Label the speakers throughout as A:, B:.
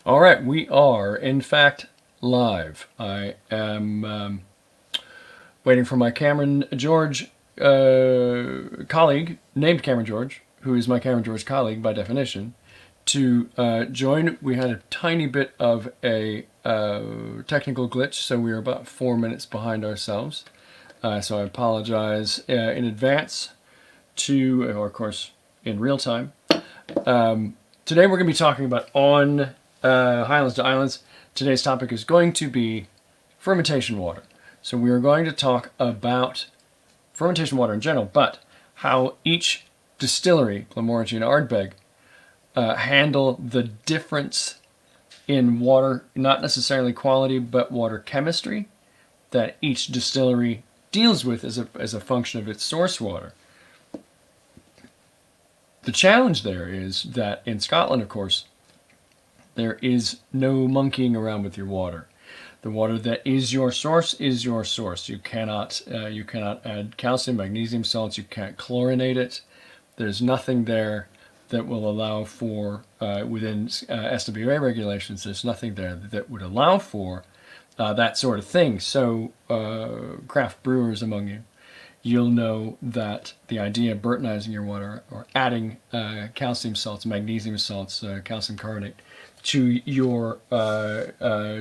A: All right, we are, in fact, live. I am waiting for my Cameron George colleague, named Cameron George, who is my Cameron George colleague by definition, to join. We had a tiny bit of a technical glitch, so we are about 4 minutes behind ourselves. So I apologize in advance or of course, in real time. Today we're going to be talking about on Highlands to Islands. Today's topic is going to be fermentation water. So we are going to talk about fermentation water in general, but how each distillery, Glenmorangie and Ardbeg, handle the difference in water, not necessarily quality, but water chemistry that each distillery deals with as a function of its source water. The challenge there is that in Scotland, of course, there is no monkeying around with your water. The water that is your source is your source. You cannot add calcium, magnesium salts. You can't chlorinate it. There's nothing there that will allow for within SWA regulations. There's nothing there that would allow for that sort of thing. So craft brewers among you, you'll know that the idea of Burtonizing your water or adding calcium salts, magnesium salts, calcium carbonate to your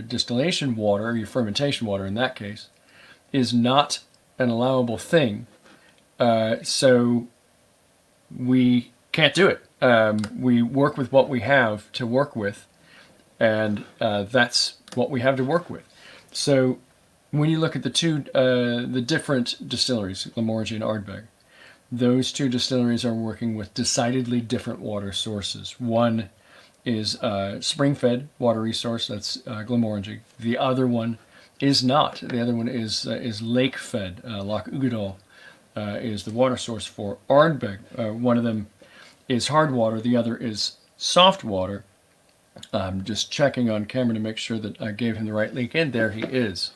A: distillation water, your fermentation water in that case, is not an allowable thing. So we can't do it. We work with what we have to work with, and that's what we have to work with. So when you look at the different distilleries, Glenmorangie and Ardbeg, those two distilleries are working with decidedly different water sources. One is spring-fed water resource, that's Glenmorangie. The other one is not. The other one is lake-fed. Loch Ugadal is the water source for Ardbeg. One of them is hard water. The other is soft water. I'm just checking on camera to make sure that I gave him the right link in. There he is.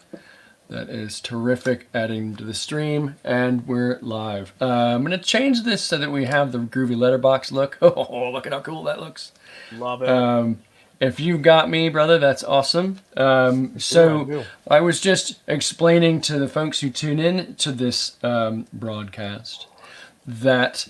A: That is terrific. Adding to the stream, and we're live. I'm going to change this so that we have the groovy letterbox look. Oh, look at how cool that looks.
B: Love it.
A: If you got me, brother, that's awesome. I was just explaining to the folks who tune in to this broadcast that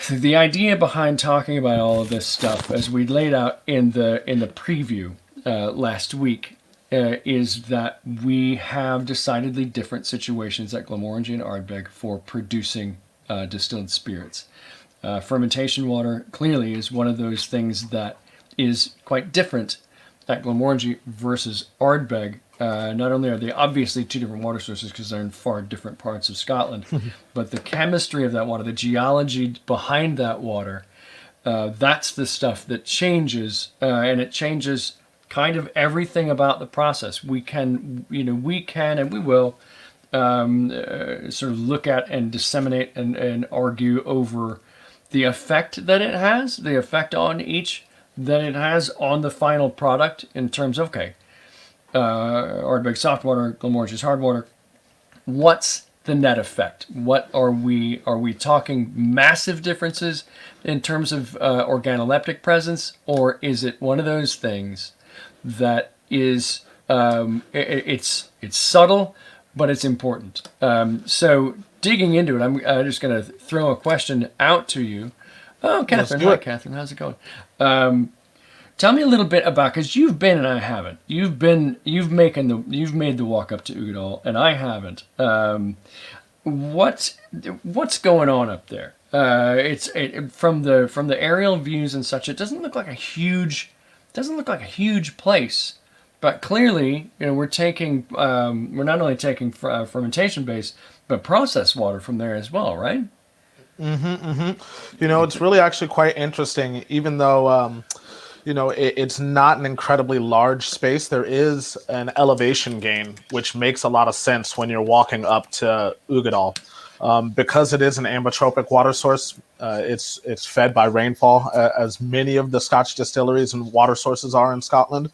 A: the idea behind talking about all of this stuff, as we laid out in the preview last week, is that we have decidedly different situations at Glenmorangie and Ardbeg for producing distilled spirits. Fermentation water clearly is one of those things that is quite different at Glenmorangie versus Ardbeg. Not only are they obviously two different water sources because they're in far different parts of Scotland, but the chemistry of that water, the geology behind that water, that's the stuff that changes, and it changes kind of everything about the process. We can and we will sort of look at and disseminate and argue over the effect that it has, the effect on each that it has on the final product in terms of, okay, Ardbeg soft water, Glenmorangie's hard water. What's the net effect? What are we talking massive differences in terms of organoleptic presence, or is it one of those things that is it's subtle, but it's important? So digging into it, I'm just going to throw a question out to you. Oh, Catherine. Hi, Catherine. How's it going? Tell me a little bit about, because you've been and I haven't. You've made the walk up to Ugadal and I haven't. What's going on up there? From the aerial views and such, it doesn't look like a huge place. But clearly, we're not only taking fermentation base, but processed water from there as well, right?
B: It's really actually quite interesting, even though, it's not an incredibly large space. There is an elevation gain, which makes a lot of sense when you're walking up to Ugadal. Because it is an ambatropic water source, it's fed by rainfall, as many of the Scotch distilleries and water sources are in Scotland.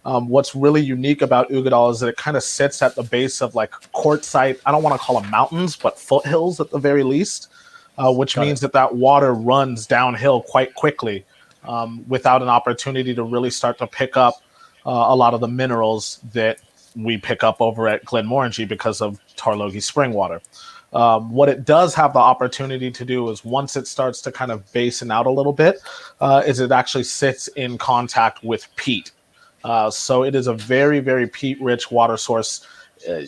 B: What's really unique about Ugadal is that it kind of sits at the base of like quartzite, I don't want to call them mountains, but foothills at the very least, which means that water runs downhill quite quickly. without an opportunity to really start to pick up a lot of the minerals that we pick up over at Glenmorangie because of Tarlogie spring water. What it does have the opportunity to do is once it starts to kind of basin out a little bit, is it actually sits in contact with peat. So it is a very, very peat-rich water source.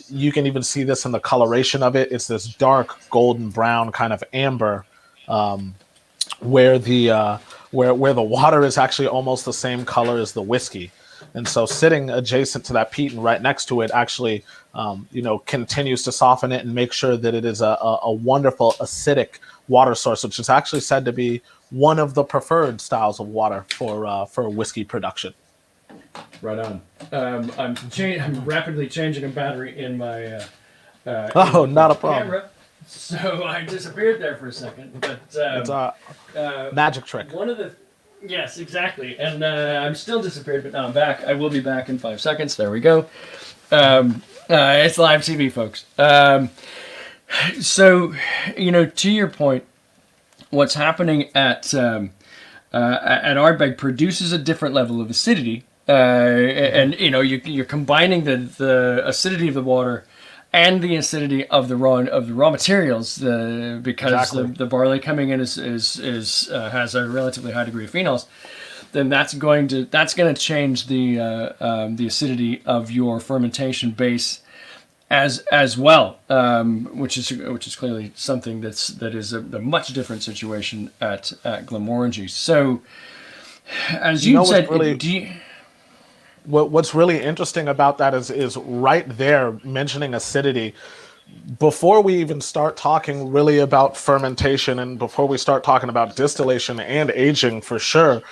B: You can even see this in the coloration of it. It's this dark golden brown kind of amber, where where the water is actually almost the same color as the whiskey. And so sitting adjacent to that peat and right next to it actually, continues to soften it and make sure that it is a wonderful acidic water source, which is actually said to be one of the preferred styles of water for whiskey production.
A: Right on. I'm rapidly changing a battery in my
B: not a problem.
A: camera, so I disappeared there for a second. But
B: It's a magic trick.
A: One of the yes, exactly. And I'm still disappeared, but now I'm back. I will be back in 5 seconds. There we go. It's live TV, folks. So, to your point, what's happening at Ardbeg produces a different level of acidity. And you're combining the acidity of the water and the acidity of the raw materials, because
B: exactly.
A: the barley coming in is has a relatively high degree of phenols. Then that's going to change the acidity of your fermentation base as well, which is clearly something that is a much different situation at Glenmorangie. So, as you said,
B: what's really interesting about that is right there mentioning acidity. Before we even start talking really about fermentation and before we start talking about distillation and aging for sure,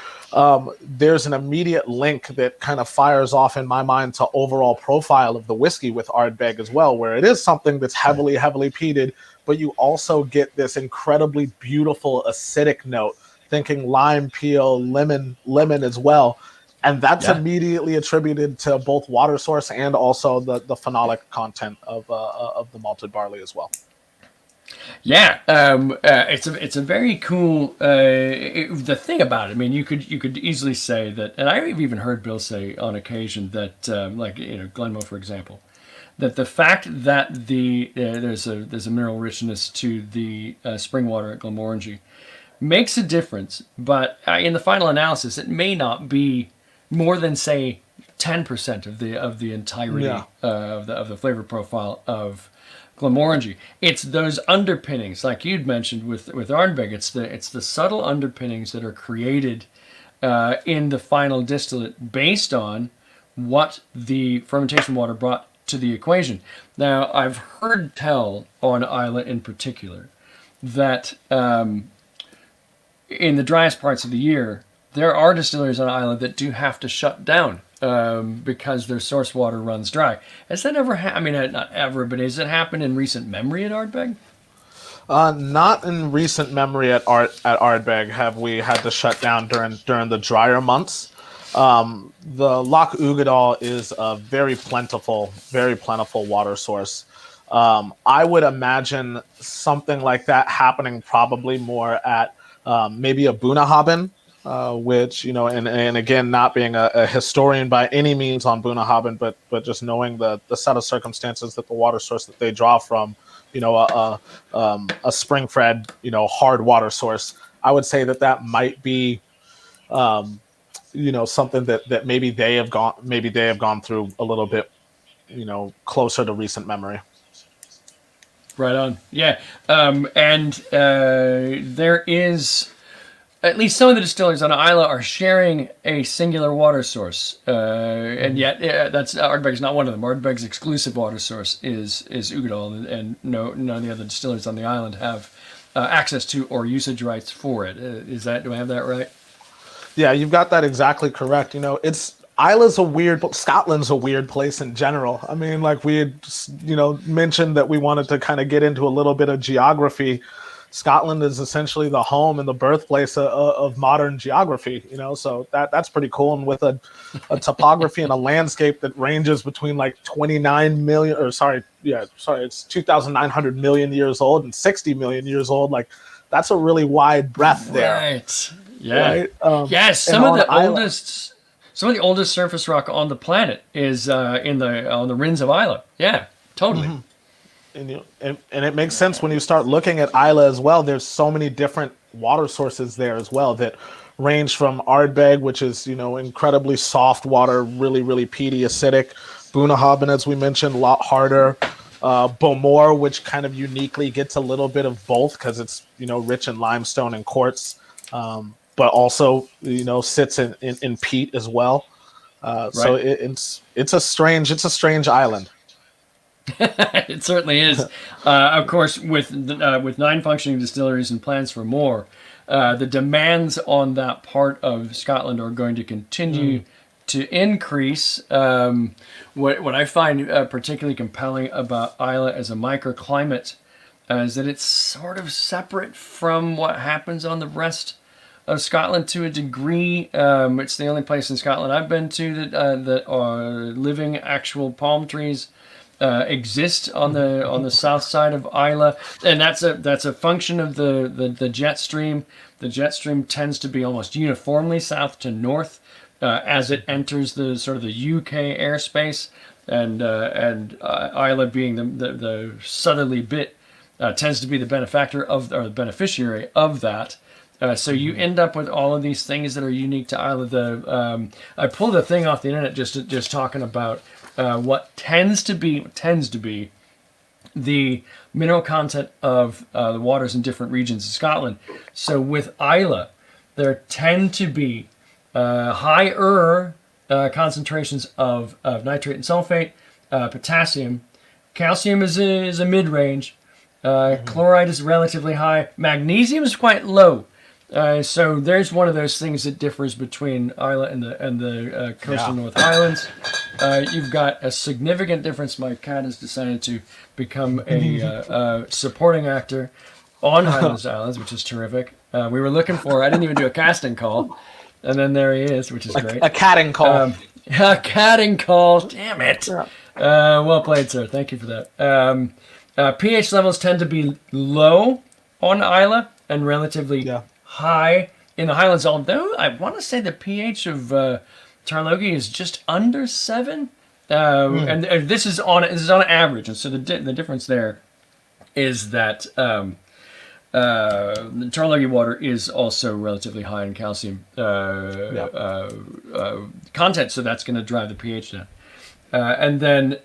B: there's an immediate link that kind of fires off in my mind to overall profile of the whiskey with Ardbeg as well, where it is something that's heavily peated, but you also get this incredibly beautiful acidic note, thinking lime peel, lemon as well. And that's immediately attributed to both water source and also the phenolic content of the malted barley as well.
A: Yeah, it's a very cool. The thing about it, I mean, you could easily say that, and I've even heard Bill say on occasion that, Glenmo, for example, that the fact that there's a mineral richness to the spring water at Glenmorangie makes a difference, but in the final analysis, it may not be more than, say, 10% of the entirety of the flavor profile of Glenmorangie. It's those underpinnings, like you'd mentioned with Ardbeg. It's the subtle underpinnings that are created in the final distillate based on what the fermentation water brought to the equation. Now, I've heard tell on Islay in particular that in the driest parts of the year, there are distilleries on Islay that do have to shut down because their source water runs dry. Has that ever happened? I mean, not ever, but has it happened in recent memory at Ardbeg?
B: Not in recent memory at Ardbeg have we had to shut down during the drier months. The Loch Ugadal is a very plentiful water source. I would imagine something like that happening probably more at maybe a Bunnahabhain, which, and again, not being a historian by any means on Bunnahabhain, but just knowing the set of circumstances that the water source that they draw from, a spring-fed, hard water source. I would say that might be, something that maybe they have gone through a little bit, closer to recent memory.
A: Right on. Yeah. And there is, at least some of the distilleries on Islay are sharing a singular water source. And yet, that's Ardbeg's not one of them. Ardbeg's exclusive water source is Ugadal, and none of the other distilleries on the island have access to or usage rights for it. Do I have that right?
B: Yeah, you've got that exactly correct. Isla's Scotland's a weird place in general. I mean, like we had, mentioned that we wanted to kind of get into a little bit of geography. Scotland is essentially the home and the birthplace of modern geography, so that's pretty cool. And with a topography and a landscape that ranges between like 29 million, it's 2,900 million years old and 60 million years old. Like that's a really wide breadth there.
A: Right. Yeah.
B: right?
A: Yes,
B: And on Isla,
A: some of the oldest surface rock on the planet is on the Rins of Isla. Yeah, totally.
B: and it makes sense when you start looking at Isla as well. There's so many different water sources there as well that range from Ardbeg, which is incredibly soft water, really really peaty, acidic. Bunnahabhain, as we mentioned, a lot harder. Bomor, which kind of uniquely gets a little bit of both because it's rich in limestone and quartz, but also sits in peat as well. So
A: Right.
B: it's a strange island.
A: It certainly is. Of course, with 9 functioning distilleries and plans for more, the demands on that part of Scotland are going to continue to increase. What I find particularly compelling about Islay as a microclimate is that it's sort of separate from what happens on the rest of Scotland to a degree. It's the only place in Scotland I've been to that are living actual palm trees exist on the south side of Islay, and that's a function of the jet stream. The jet stream tends to be almost uniformly south to north as it enters the sort of the UK airspace, and Islay being the southerly bit tends to be the benefactor of or the beneficiary of that. So you end up with all of these things that are unique to Islay. I pulled a thing off the internet just talking about what tends to be the mineral content of the waters in different regions of Scotland. So with Islay, there tend to be higher concentrations of nitrate and sulfate, potassium. Calcium is a mid-range. Chloride is relatively high. Magnesium is quite low. So there's one of those things that differs between Islay and the coastal North Highlands. You've got a significant difference. My cat has decided to become a supporting actor on Highlands Islands, which is terrific. We were looking for. I didn't even do a casting call, and then there he is, which is great.
B: A catting call.
A: A catting call. Damn it. Well played, sir. Thank you for that. pH levels tend to be low on Islay and relatively high in the Highlands, although I want to say the pH of Tarlogie is just under 7. And this is on average, and so the difference there is that the Tarlogie water is also relatively high in calcium content, so that's going to drive the pH down. And then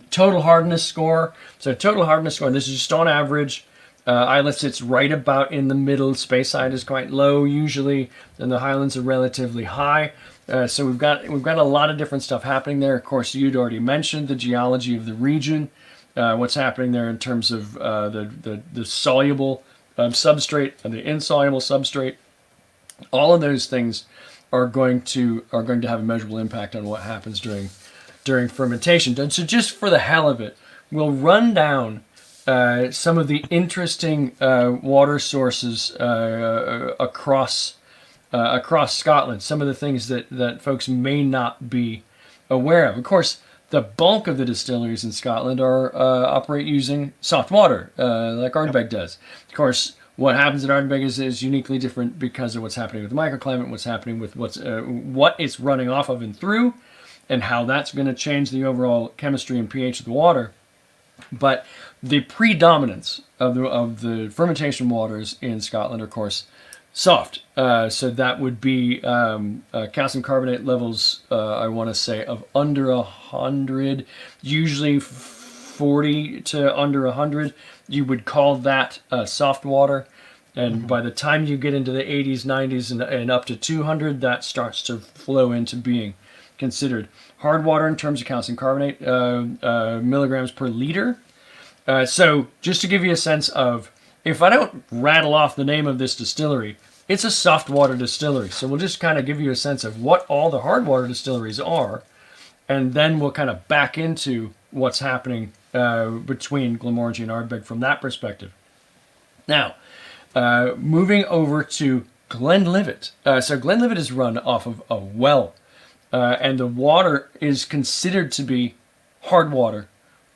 A: total hardness score. So total hardness score, this is just on average. Islay sits right about in the middle. Speyside is quite low usually, and the Highlands are relatively high. So we've got a lot of different stuff happening there. Of course, you'd already mentioned the geology of the region, what's happening there in terms of the soluble substrate and the insoluble substrate. All of those things are going to have a measurable impact on what happens during fermentation. And so, just for the hell of it, we'll run down some of the interesting water sources across Scotland, some of the things that folks may not be aware of. Of course, the bulk of the distilleries in Scotland operate using soft water, like Ardbeg does. Of course, what happens at Ardbeg is uniquely different because of what's happening with the microclimate, what's happening with what it's running off of and through, and how that's going to change the overall chemistry and pH of the water. But the predominance of the fermentation waters in Scotland are, of course, soft. So that would be calcium carbonate levels, I want to say, of under 100, usually 40 to under 100. You would call that soft water. And by the time you get into the 80s, 90s, and up to 200, that starts to flow into being considered hard water in terms of calcium carbonate, milligrams per liter. So just to give you a sense of, if I don't rattle off the name of this distillery, it's a soft water distillery. So we'll just kind of give you a sense of what all the hard water distilleries are, and then we'll kind of back into what's happening between Glenmorangie and Ardbeg from that perspective. Now, moving over to Glenlivet. So Glenlivet is run off of a well, and the water is considered to be hard water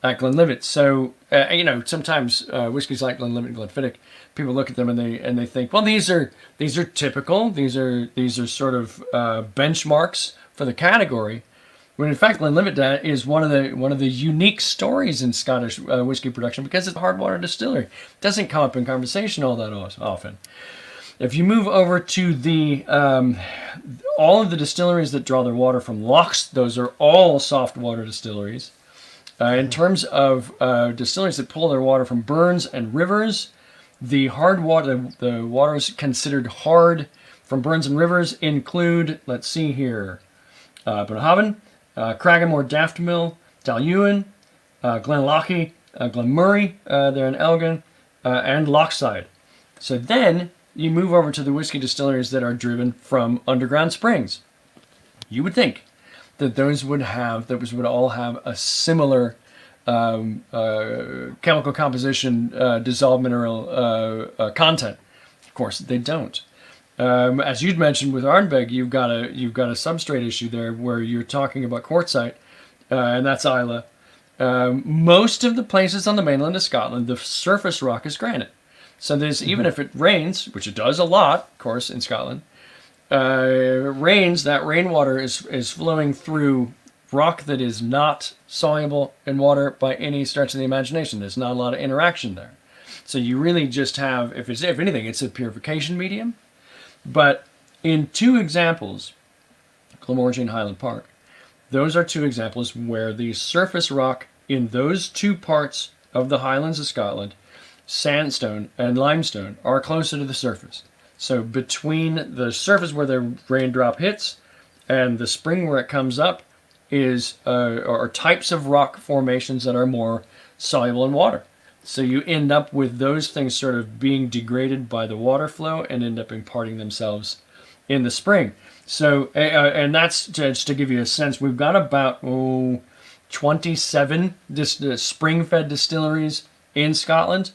A: at Glenlivet. So sometimes whiskeys like Glenlivet and Glenfiddich, people look at them and they think, well, these are typical. These are sort of benchmarks for the category. When in fact, Glenlivet is one of the unique stories in Scottish whiskey production because it's a hard water distillery. It doesn't come up in conversation all that often. If you move over to the all of the distilleries that draw their water from lochs, those are all soft water distilleries. In terms of distilleries that pull their water from burns and rivers, the hard water, the waters considered hard from burns and rivers include, let's see here, Bunnahabhain, Cragganmore Daftmill, Dalhuin, Glenlochy, Glenmurray, they're in Elgin, and Lochside. So then you move over to the whiskey distilleries that are driven from underground springs. You would think that those would all have a similar chemical composition, dissolved mineral content. Of course, they don't. As you'd mentioned with Ardbeg, you've got a substrate issue there where you're talking about quartzite, and that's Islay. Most of the places on the mainland of Scotland, the surface rock is granite. So there's even if it rains, which it does a lot, of course, in Scotland, that rainwater is flowing through rock that is not soluble in water by any stretch of the imagination. There's not a lot of interaction there. So you really just have, if anything, it's a purification medium. But in two examples, Glenmorangie and Highland Park, those are two examples where the surface rock in those two parts of the Highlands of Scotland, sandstone and limestone, are closer to the surface. So between the surface where the raindrop hits and the spring where it comes up are types of rock formations that are more soluble in water. So you end up with those things sort of being degraded by the water flow and end up imparting themselves in the spring. So, and that's just to give you a sense, we've got about 27 spring-fed distilleries in Scotland,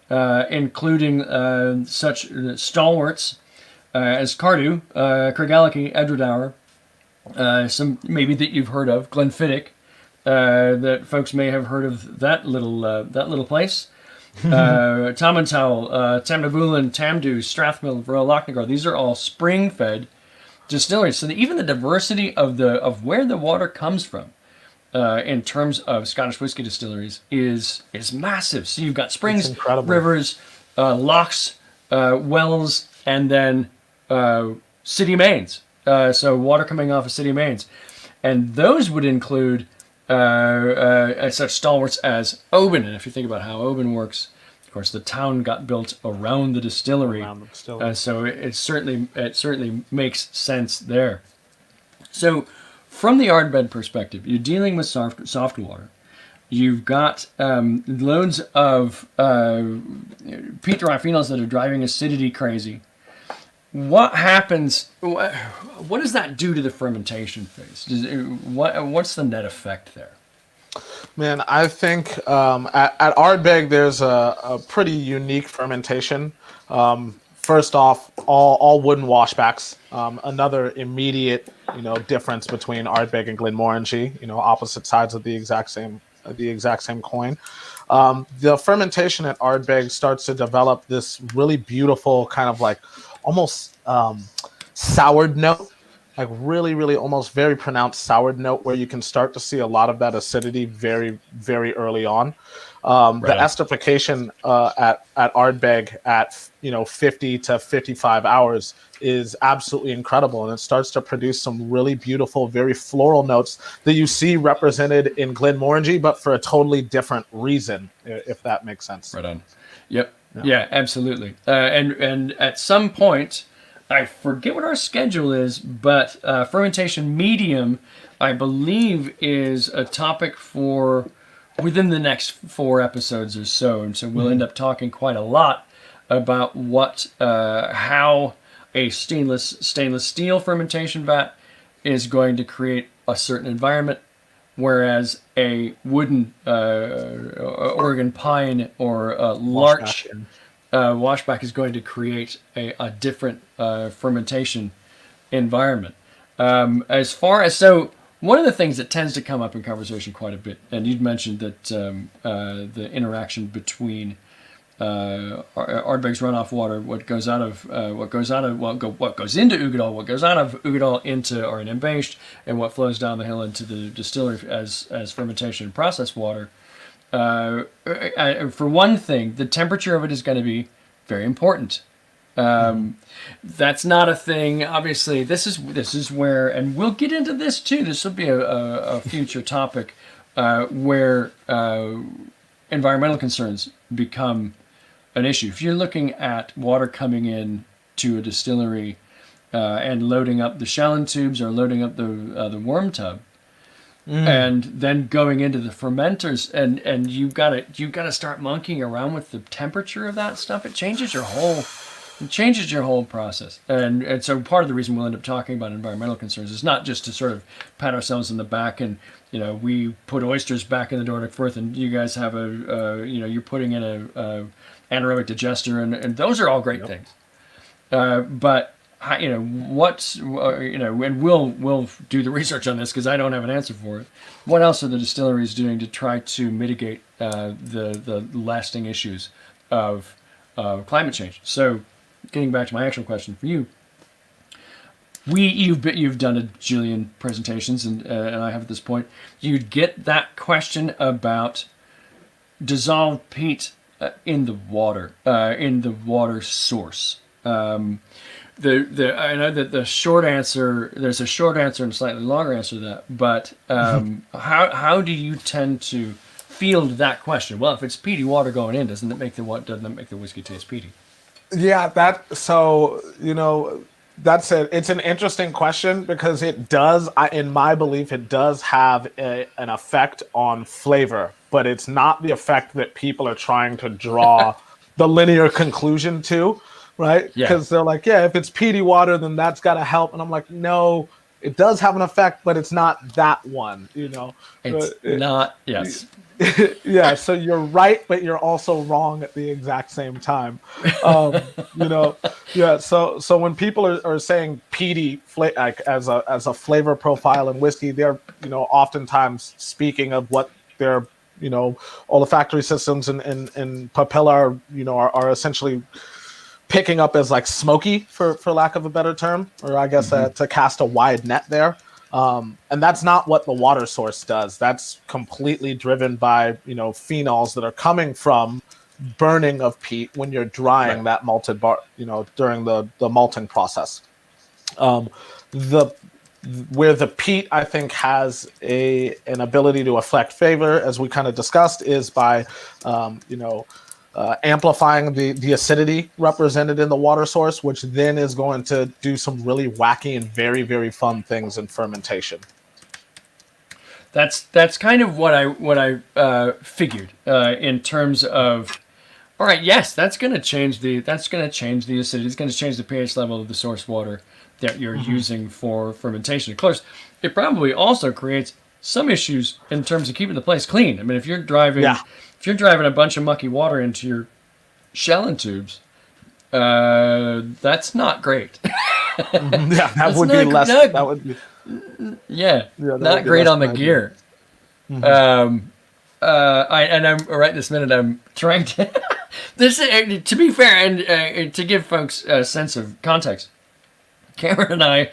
A: including such stalwarts as Cardew, Craigellachie, Edradour, some maybe that you've heard of, Glenfiddich, that folks may have heard of that little place. Tamantowel, Tamnavulin, Tamdhu, Strathmill, Varel, Lochnagar. These are all spring-fed distilleries. So even the diversity of where the water comes from, in terms of Scottish whiskey distilleries, is massive. So you've got springs, rivers, lochs, wells, and then city mains. So water coming off of city mains, and those would include such stalwarts as Oban. And if you think about how Oban works, of course, the town got built around the distillery. So it certainly makes sense there. So from the Ardbeg perspective, you're dealing with soft water. You've got loads of peat-derived phenols that are driving acidity crazy. What happens? What does that do to the fermentation phase? What's the net effect there?
B: Man, I think at Ardbeg there's a pretty unique fermentation. First off, all wooden washbacks. Another immediate difference between Ardbeg and Glenmorangie. Opposite sides of the exact same coin. The fermentation at Ardbeg starts to develop this really beautiful kind of like almost soured note, like really, really almost very pronounced soured note, where you can start to see a lot of that acidity very, very early on. The esterification at Ardbeg at 50 to 55 hours is absolutely incredible, and it starts to produce some really beautiful, very floral notes that you see represented in Glenmorangie, but for a totally different reason, if that makes sense.
A: Right on. Yep. Yeah, absolutely. And at some point, I forget what our schedule is, but fermentation medium, I believe, is a topic for within the next 4 episodes or so. And so we'll end up talking quite a lot about how a stainless steel fermentation vat is going to create a certain environment, whereas a wooden Oregon pine or larch washback is going to create a different fermentation environment. As far as one of the things that tends to come up in conversation quite a bit, and you'd mentioned that the interaction between Ardbeg's runoff water, what goes into Ugadal, what goes out of Ugadal into Arnhem Based, and what flows down the hill into the distillery as fermentation and process water. For one thing, the temperature of it is going to be very important. That's not a thing. Obviously, this is where, and we'll get into this too. This will be a future topic where environmental concerns become an issue. If you're looking at water coming in to a distillery and loading up the Shellen tubes or loading up the worm tub, and then going into the fermenters, and you've got to start monkeying around with the temperature of that stuff. It changes your whole process. And so part of the reason we'll end up talking about environmental concerns is not just to sort of pat ourselves in the back and, we put oysters back in the Nordic Firth and you guys have you're putting in a anaerobic digester and those are all great things. But and we'll do the research on this because I don't have an answer for it. What else are the distilleries doing to try to mitigate the lasting issues of climate change? So, getting back to my actual question for you, you've done a jillion presentations, and I have at this point. You'd get that question about dissolved peat in the water source. I know that the short answer, there's a short answer and a slightly longer answer to that, but how do you tend to field that question? Well, if it's peaty water going in, doesn't it make the whiskey taste peaty?
B: Yeah, that's it. It's an interesting question because it does, in my belief, it does have an effect on flavor, but it's not the effect that people are trying to draw the linear conclusion to, right? Because they're like, yeah, if it's peaty water, then that's got to help. And I'm like, no, it does have an effect, but it's not that one,
A: It's not, yes.
B: Yeah, so you're right, but you're also wrong at the exact same time. Yeah. So when people are saying peaty like as a flavor profile in whiskey, they're oftentimes speaking of what their olfactory systems and papilla are essentially picking up as like smoky for lack of a better term, or I guess to cast a wide net there. And that's not what the water source does. That's completely driven by, phenols that are coming from burning of peat when you're drying that malted during the malting process. Where the peat, I think, has an ability to affect flavor, as we kind of discussed, is by, amplifying the acidity represented in the water source, which then is going to do some really wacky and very, very fun things in fermentation.
A: That's kind of what I figured in terms of. All right, yes, that's going to change the acidity. It's going to change the pH level of the source water that you're using for fermentation. Of course, it probably also creates some issues in terms of keeping the place clean. I mean, if you're driving a bunch of mucky water into your Shellen tubes, that's not great.
B: That would be less. That would be.
A: Yeah, not great on the gear. I'm right this minute. I'm trying to. To be fair, and to give folks a sense of context, Cameron and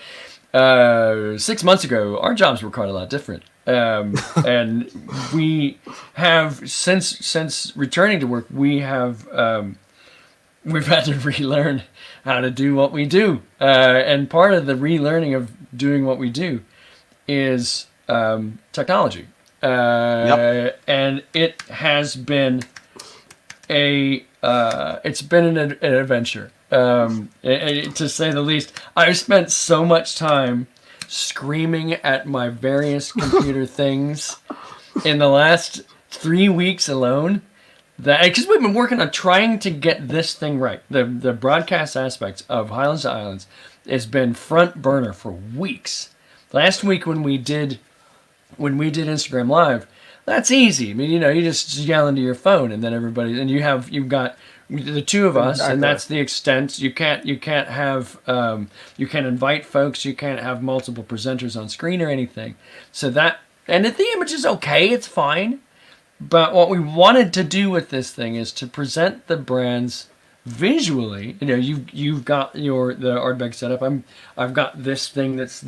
A: I, 6 months ago, our jobs were quite a lot different. And we have since returning to work, we've had to relearn how to do what we do. And part of the relearning of doing what we do is technology. And it has been it's been an adventure, to say the least. I've spent so much time screaming at my various computer things in the last 3 weeks alone, that because we've been working on trying to get this thing right. The broadcast aspects of Highlands to Islands has been front burner for weeks. Last week when we did Instagram Live, that's easy. I mean, you just yell into your phone, and then you've got the two of us,
B: Exactly.
A: and that's the extent. You can't have you can't invite folks. You can't have multiple presenters on screen or anything. So that, and if the image is okay, it's fine. But what we wanted to do with this thing is to present the brands visually. You know, you've got the Ardbeg setup. I've got this thing that's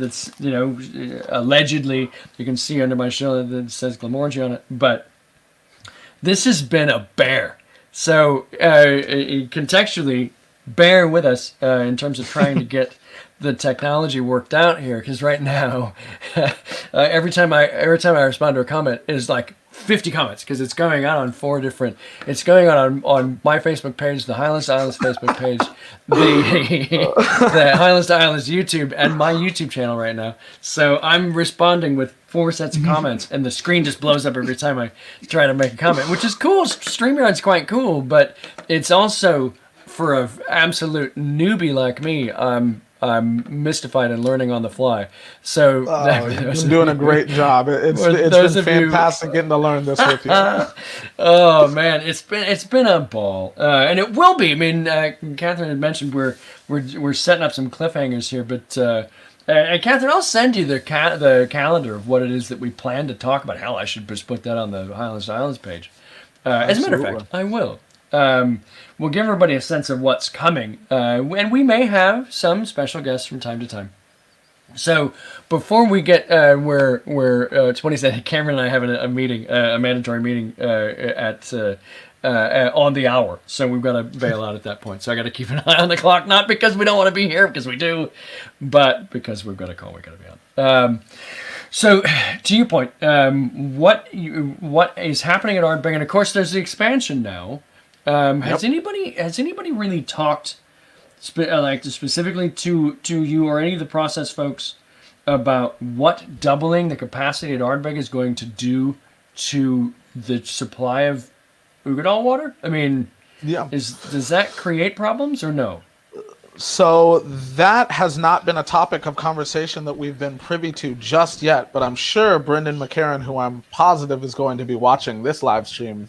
A: allegedly, you can see under my shoulder that says Glamorgy on it, but this has been a bear. So contextually, bear with us in terms of trying to get the technology worked out here, because right now, every time I respond to a comment, it is like 50 comments, because it's going out on 4 different. It's going on my Facebook page, the Highlands to Islands Facebook page, the Highlands to Islands YouTube, and my YouTube channel right now. So I'm responding with 4 sets of comments, and the screen just blows up every time I try to make a comment, which is cool. StreamYard's quite cool, but it's also, for an absolute newbie like me, I'm mystified and learning on the fly. So
B: you're doing a great job. It's been fantastic getting to learn this with you.
A: Oh man, it's been a ball, and it will be. I mean, Catherine had mentioned we're setting up some cliffhangers here, but and Catherine, I'll send you the calendar of what it is that we plan to talk about. Hell, I should just put that on the Highlands to Islands page. As a matter of fact, I will. We'll give everybody a sense of what's coming, and we may have some special guests from time to time. So before we get where 20 said, Cameron and I have a meeting, a mandatory meeting at on the hour, so we've got to bail out at that point. So I got to keep an eye on the clock, not because we don't want to be here, because we do, but because we've got a call we got to be on. So, to your point, what is happening at Ardbeg, and of course, there's the expansion now. Has anybody really talked, specifically to you or any of the process folks about what doubling the capacity at Ardbeg is going to do to the supply of Ugadal water? I mean, does that create problems or no?
B: So that has not been a topic of conversation that we've been privy to just yet, but I'm sure Brendan McCarran, who I'm positive is going to be watching this live stream,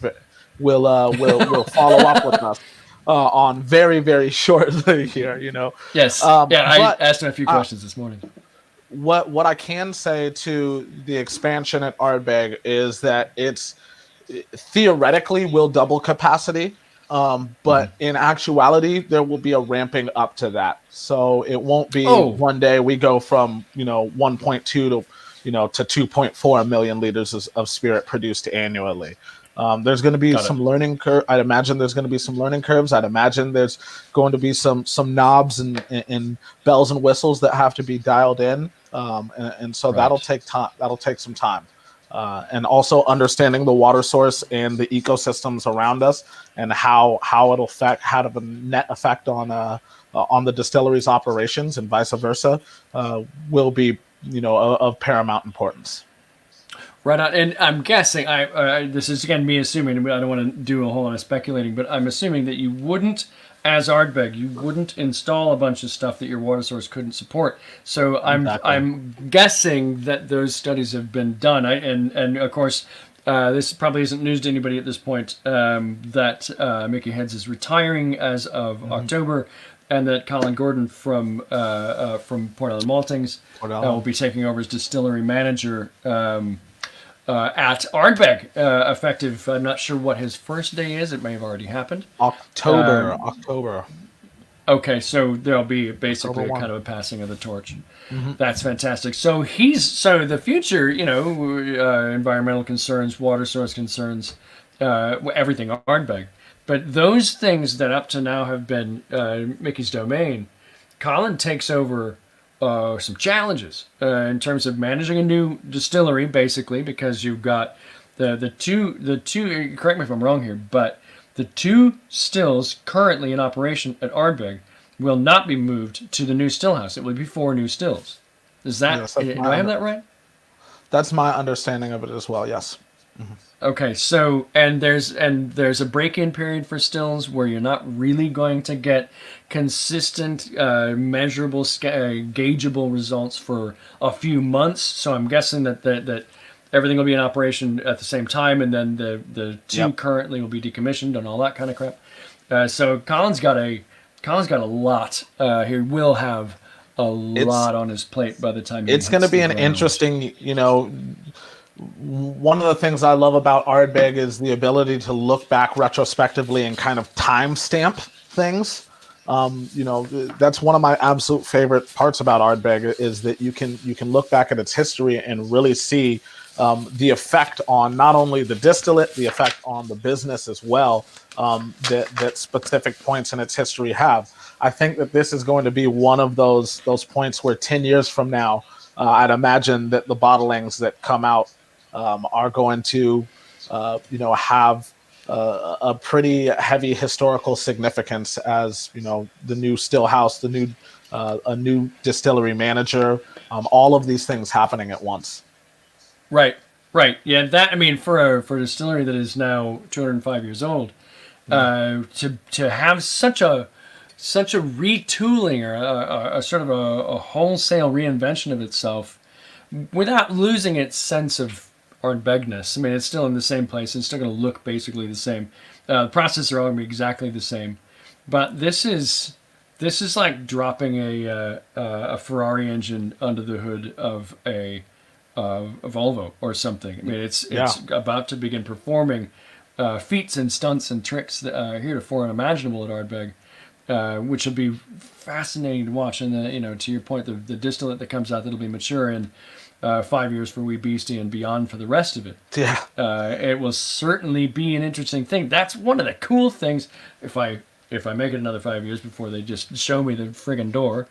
B: will follow up with us on very, very shortly here.
A: Yes. I asked him a few questions this morning.
B: What I can say to the expansion at Ardbeg is that it's theoretically will double capacity. But in actuality, there will be a ramping up to that. So it won't be one day we go from 1.2 to to 2.4 million liters of spirit produced annually. There's going to be some learning curve. I'd imagine there's going to be some learning curves. I'd imagine there's going to be some knobs and bells and whistles that have to be dialed in. And so that'll take time. That'll take some time. And also understanding the water source and the ecosystems around us, and how it'll have a net effect on the distillery's operations and vice versa, will be of paramount importance.
A: Right on. And I'm guessing, this is again me assuming, I don't want to do a whole lot of speculating, but I'm assuming that you wouldn't, as Ardbeg, you wouldn't install a bunch of stuff that your water source couldn't support. So I'm guessing that those studies have been done. And of course, this probably isn't news to anybody at this point, that Mickey Heads is retiring as of October, and that Colin Gordon from Port Ellen Maltings will be taking over as distillery manager at Ardbeg, effective. I'm not sure what his first day is. It may have already happened.
B: October.
A: Okay, so there'll be basically a kind of a passing of the torch. That's fantastic. So the future, environmental concerns, water source concerns, everything Ardbeg. But those things that up to now have been Mickey's domain, Colin takes over some challenges in terms of managing a new distillery, basically, because you've got the two. Correct me if I'm wrong here, but the 2 stills currently in operation at Ardbeg will not be moved to the new still house. It will be 4 new stills. Is that?
B: Yes,
A: do I have that right?
B: That's my understanding of it as well. Yes.
A: Okay, so and there's a break-in period for stills where you're not really going to get consistent, measurable, gaugeable results for a few months. So I'm guessing that everything will be in operation at the same time, and then the 2 currently will be decommissioned and all that kind of crap. So Colin's got a lot. He will have a
B: It's
A: lot on his plate by the time he
B: it's going to
A: hits
B: be
A: the
B: an
A: ground.
B: interesting, one of the things I love about Ardbeg is the ability to look back retrospectively and kind of timestamp things. That's one of my absolute favorite parts about Ardbeg is that you can look back at its history and really see the effect on not only the distillate, the effect on the business as well, that specific points in its history have. I think that this is going to be one of those points where 10 years from now, I'd imagine that the bottlings that come out are going to, have a pretty heavy historical significance as the new still house, the new a new distillery manager, all of these things happening at once.
A: Right, right. Yeah, that I mean, for a distillery that is now 205 years old, to have such a retooling or a sort of a wholesale reinvention of itself without losing its sense of Ardbegness. I mean, it's still in the same place. It's still going to look basically the same. The processes are all going to be exactly the same. But this is like dropping a Ferrari engine under the hood of a Volvo or something. I mean, it's about to begin performing feats and stunts and tricks that are heretofore unimaginable at Ardbeg, which will be fascinating to watch. And to your point, the distillate that comes out that'll be mature in 5 years for Wee Beastie and beyond for the rest of it.
B: Yeah.
A: It will certainly be an interesting thing. That's one of the cool things. If I make it another 5 years before they just show me the friggin' door,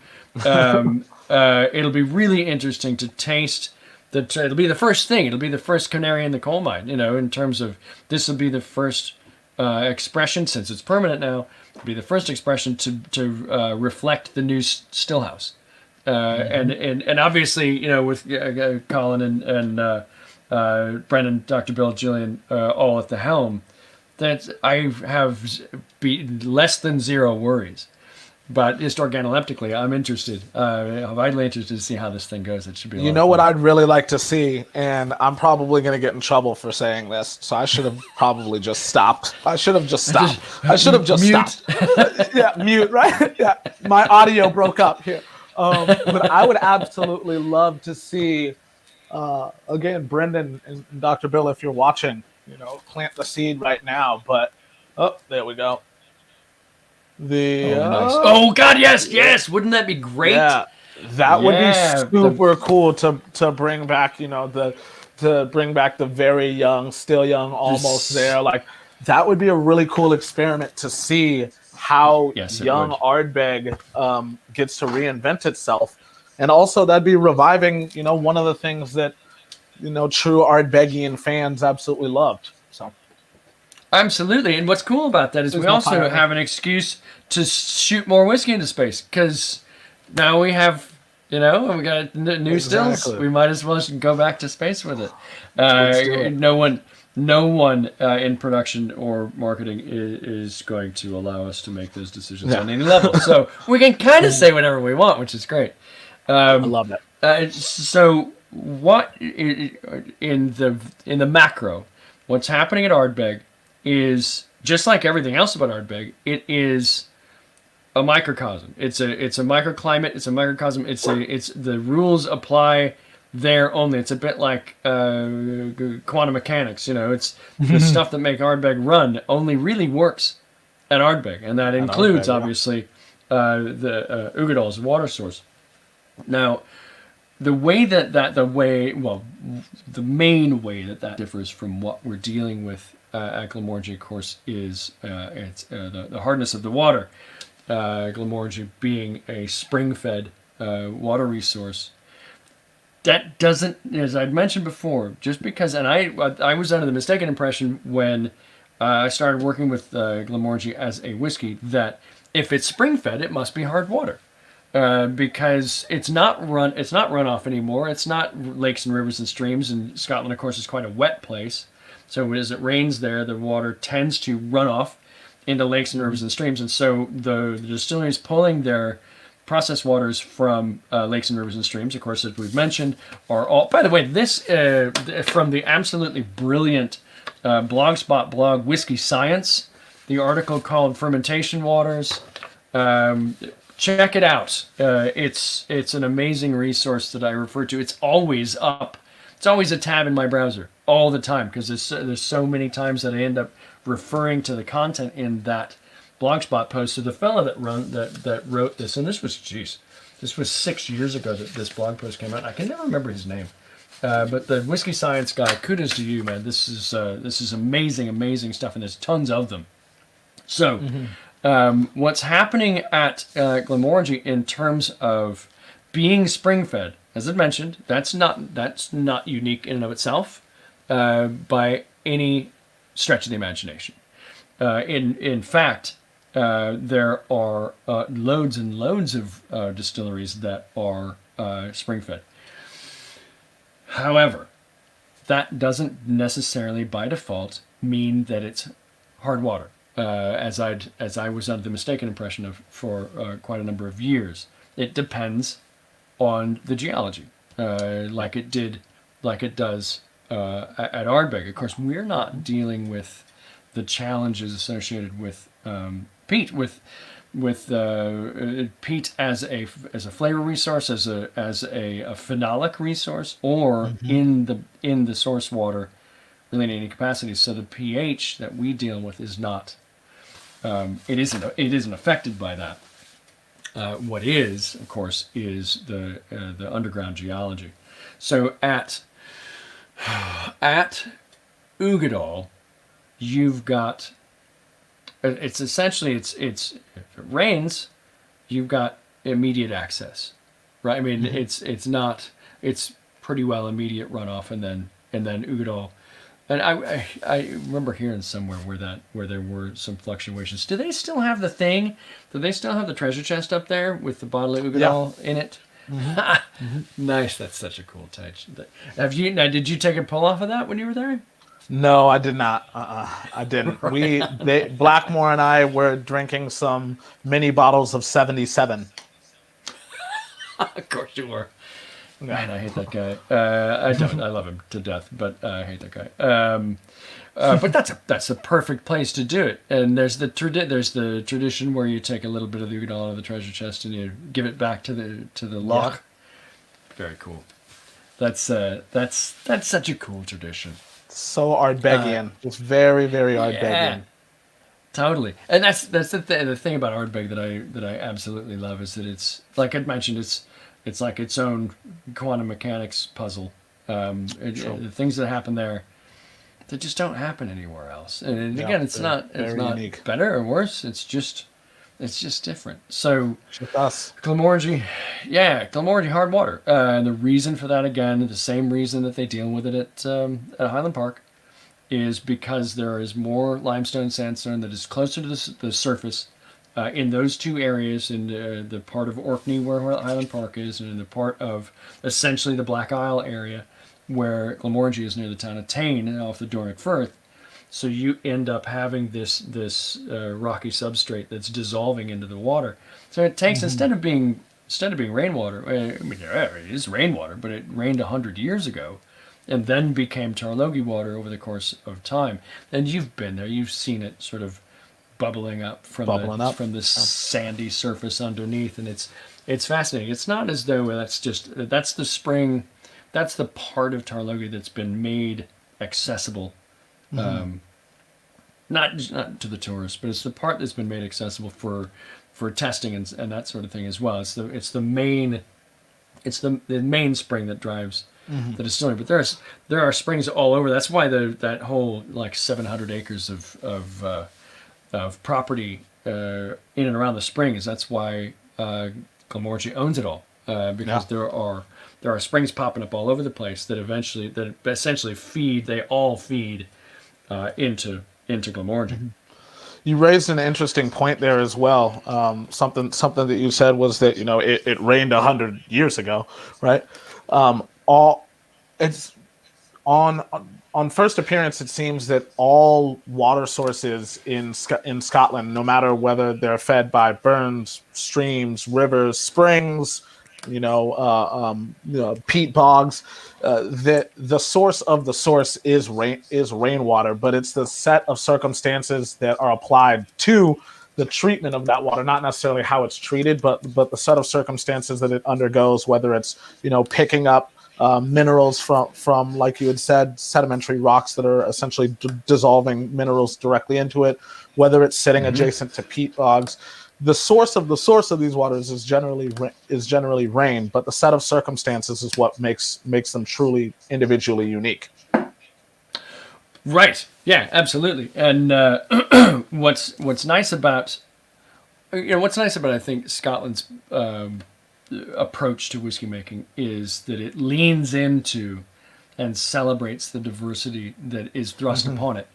A: it'll be really interesting to taste. It'll be the first thing. It'll be the first canary in the coal mine. In terms of this will be the first expression, since it's permanent now. It'll be the first expression to reflect the new stillhouse. And obviously, with Colin and Brendan, Dr. Bill, Julian, all at the helm, that I have less than zero worries. But just organoleptically, I'm interested. I'm vitally interested to see how this thing goes. It should be.
B: What I'd really like to see, and I'm probably going to get in trouble for saying this, so I should have probably just stopped. I should have just stopped.
A: Mute.
B: Stopped. Yeah, mute. Right? Yeah, my audio broke up here. But I would absolutely love to see, again, Brendan and Dr. Bill, if you're watching, plant the seed right now. But there we go.
A: Nice. Oh God, yes! Wouldn't that be great?
B: Yeah, that would be super cool to bring back. To bring back the very young, still young, almost there. Like that would be a really cool experiment to see how young Ardbeg gets to reinvent itself, and also that'd be reviving. One of the things that true Ardbegian fans absolutely loved. So.
A: Absolutely, and what's cool about that is we also have an excuse to shoot more whiskey into space, because now we have, we got new stills. We might as well go back to space with it. No one in production or marketing is going to allow us to make those decisions on any level. So we can kind of say whatever we want, which is great.
B: I love that.
A: So what in the macro, what's happening at Ardbeg is just like everything else about Ardbeg. It is a microcosm. It's a microclimate. It's a microcosm. It's the rules apply there only. It's a bit like quantum mechanics. It's the stuff that make Ardbeg run only really works at Ardbeg, and that includes obviously the Ugadal's water source. Now, the main way that differs from what we're dealing with at Glenmorangie, of course, is it's the hardness of the water. Glenmorangie being a spring-fed water resource. That doesn't, as I'd mentioned before, just because, and I was under the mistaken impression when I started working with Glenmorangie as a whiskey that if it's spring-fed, it must be hard water. Because it's not runoff anymore. It's not lakes and rivers and streams, and Scotland, of course, is quite a wet place. So as it rains there, the water tends to run off into lakes and rivers and streams, and so the distilleries pulling their processed waters from lakes and rivers and streams, of course, as we've mentioned, are all. By the way, this from the absolutely brilliant blogspot blog Whiskey Science. the article called Fermentation Waters. Check it out. It's an amazing resource that I refer to. It's always up. It's always a tab in my browser all the time because there's so many times that I end up referring to the content in that blogspot post. So the fella that wrote this, and this was 6 years ago that this blog post came out. I can never remember his name, but the Whiskey Science guy. Kudos to you, man. This is amazing stuff, and there's tons of them. So. What's happening at Glenmorangie in terms of being spring fed, as I mentioned, that's not unique in and of itself by any stretch of the imagination. In fact, there are loads and loads of distilleries that are spring fed. However, that doesn't necessarily by default mean that it's hard water. As I was under the mistaken impression of for quite a number of years. It depends on the geology, like it does at Ardbeg. Of course, we're not dealing with the challenges associated with peat, with peat as a flavor resource, as a phenolic resource, or in the source water, really in any capacity. So the pH that we deal with is not. It isn't affected by that. What is, of course, is the underground geology. So at Ugadal, you've got it's essentially if it rains, you've got immediate access, right? I mean, it's pretty well immediate runoff, and then Ugadal. And I remember hearing somewhere where there were some fluctuations. Do they still have the thing? Do they still have the treasure chest up there with the bottle of Ugadal in it? Nice. That's such a cool touch. Did you take a pull off of that when you were there?
B: No, I did not. I didn't. Blackmore and I were drinking some mini bottles of 77.
A: Of course you were. Man, I hate that guy. I don't. I love him to death, but I hate that guy. But that's a perfect place to do it. And there's the tradition where you take a little bit of the Ugadal out of the treasure chest and you give it back to the loch. Yeah. Very cool. That's such a cool tradition.
B: So Ardbegian. It's very, very Ardbegian. Yeah,
A: totally. And that's the thing about Ardbeg that I absolutely love is that it's, like I mentioned, it's like its own quantum mechanics puzzle. The things that happen there that just don't happen anywhere else. And again, it's not unique. Better or worse. It's just different. So Glenmorangie hard water. And the reason for that, again, the same reason that they deal with it at Highland Park, is because there is more limestone sandstone that is closer to the surface. In those two areas, in the part of Orkney where Highland Park is, and in the part of essentially the Black Isle area where Glenmorangie is near the town of Tain off the Dornoch Firth, so you end up having this rocky substrate that's dissolving into the water. So it takes instead of being rainwater, I mean, it is rainwater, but it rained 100 years ago, and then became Tarlogie water over the course of time. And you've been there, you've seen it sort of bubbling up from the sandy surface underneath, and it's fascinating. It's not as though that's the spring, that's the part of Tarlogie that's been made accessible, not to the tourists, but it's the part that's been made accessible for testing and that sort of thing as well. It's the main spring that drives the distillery. But there are springs all over. That's why that whole like 700 acres of property in and around the springs. That's why Glenmorangie owns it all, because there are springs popping up all over the place that essentially feed into Glenmorangie.
B: You raised an interesting point there as well. Something that you said was that it rained 100 years ago, right? It's on first appearance, it seems that all water sources in Scotland, no matter whether they're fed by burns, streams, rivers, springs, peat bogs. The source of the source is rainwater, but it's the set of circumstances that are applied to the treatment of that water, not necessarily how it's treated, but the set of circumstances that it undergoes, whether it's picking up minerals from like you had said, sedimentary rocks that are essentially dissolving minerals directly into it, whether it's sitting adjacent to peat bogs. The source of these waters is generally rain, but the set of circumstances is what makes them truly individually unique.
A: Right. Yeah, absolutely. And what's nice about I think Scotland's approach to whiskey making is that it leans into and celebrates the diversity that is thrust upon it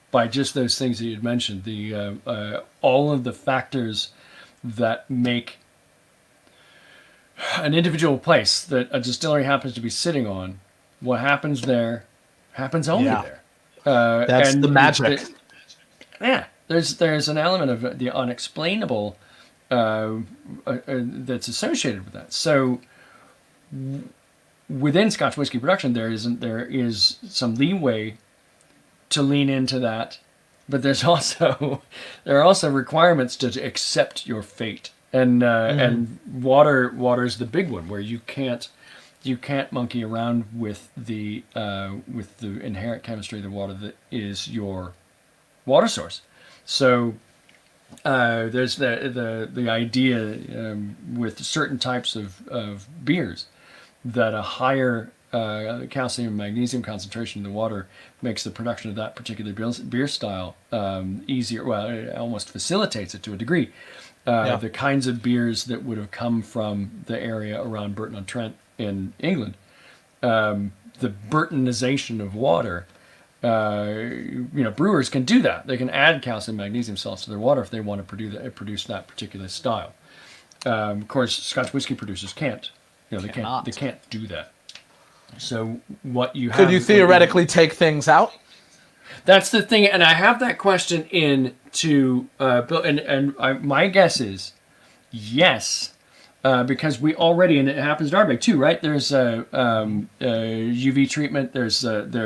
A: by just those things that you'd mentioned. The all of the factors that make an individual place that a distillery happens to be sitting on, what happens there happens only there.
B: That's the magic.
A: There's an element of the unexplainable that's associated with that. So within Scotch whiskey production, there is some leeway to lean into that, but there are also requirements to accept your fate, and water is the big one where you can't monkey around with the inherent chemistry of the water that is your water source. So there's the idea with certain types of beers that a higher calcium and magnesium concentration in the water makes the production of that particular beer style easier. Well, it almost facilitates it to a degree. The kinds of beers that would have come from the area around Burton-on-Trent in England, the Burtonization of water. Brewers can do that. They can add calcium and magnesium salts to their water if they want to produce that particular style. Of course, Scotch whiskey producers can't. They can't do that. So what you have...
B: Could you theoretically take things out?
A: That's the thing, and I have that question in to Bill, and my guess is yes, because we already, and it happens in our bag too, right? There's a UV treatment. There's either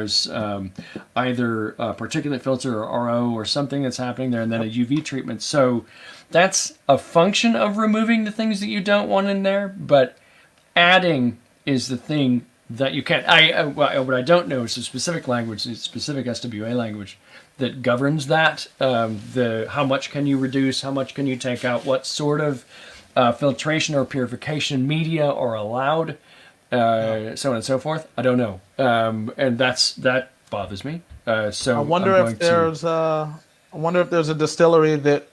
A: a particulate filter or RO or something that's happening there, and then a UV treatment. So that's a function of removing the things that you don't want in there, but adding is the thing that you can't. What I don't know is the specific language, the specific SWA language that governs that. How much can you reduce? How much can you take out? What sort of filtration or purification media are allowed? So on and so forth. I don't know, and that bothers me. So
B: I wonder if there's a distillery that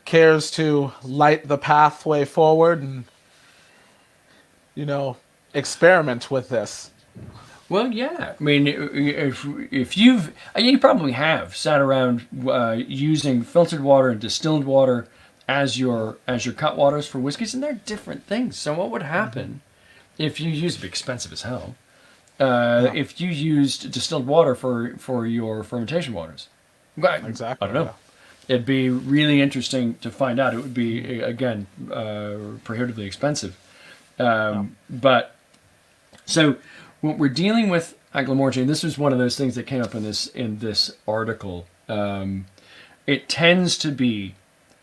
B: cares to light the pathway forward and experiment with this.
A: Well, yeah. I mean, if you probably have sat around using filtered water and distilled water as your cut waters for whiskeys, and they're different things. So what would happen if you used, it'd be expensive as hell, if you used distilled water for your fermentation waters?
B: Exactly.
A: I don't know. Yeah. It'd be really interesting to find out. It would be, again, prohibitively expensive. But so what we're dealing with at Glenmorangie, and this was one of those things that came up in this article. It tends to be